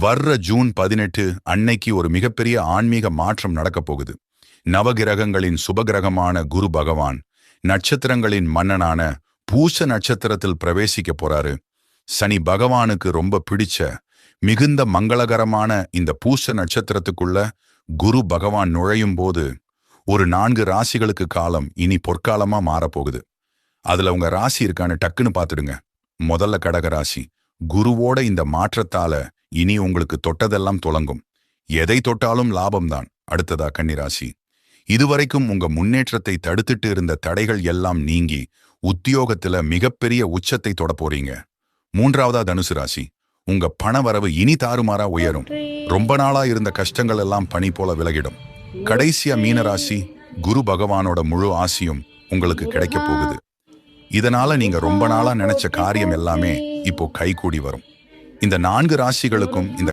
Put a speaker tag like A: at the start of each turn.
A: வர்ற ஜூன் 18 அன்னைக்கு ஒரு மிகப்பெரிய ஆன்மீக மாற்றம் நடக்க போகுது. நவகிரகங்களின் சுபகிரகமான குரு பகவான் நட்சத்திரங்களின் மன்னனான பூச நட்சத்திரத்தில் பிரவேசிக்க போறாரு. சனி பகவானுக்கு ரொம்ப பிடிச்ச மிகுந்த மங்களகரமான இந்த பூச நட்சத்திரத்துக்குள்ள குரு பகவான் நுழையும் போது ஒரு 4 ராசிகளுக்கு காலம் இனி பொற்காலமா மாறப்போகுது. அதுல உங்க ராசி இருக்கான்னு டக்குன்னு பார்த்துடுங்க. முதல்ல கடக ராசி. குருவோட இந்த மாற்றத்தால இனி உங்களுக்கு தொட்டதெல்லாம் துலங்கும். எதை தொட்டாலும் லாபம்தான். அடுத்ததா கன்னிராசி. இதுவரைக்கும் உங்க முன்னேற்றத்தை தடுத்துட்டு இருந்த தடைகள் எல்லாம் நீங்கி உத்தியோகத்துல மிகப்பெரிய உச்சத்தை தொட போறீங்க. மூன்றாவதா தனுசு ராசி. உங்க பண வரவு இனி தாறுமாறா உயரும். ரொம்ப நாளா இருந்த கஷ்டங்கள் எல்லாம் பனி போல விலகிடும். கடைசியா மீனராசி. குரு பகவானோட முழு ஆசியும் உங்களுக்கு கிடைக்க போகுது. இதனால நீங்க ரொம்ப நாளா நினைச்ச காரியம் எல்லாமே இப்போ கைகூடி வரும். இந்த 4 ராசிகளுக்கும் இந்த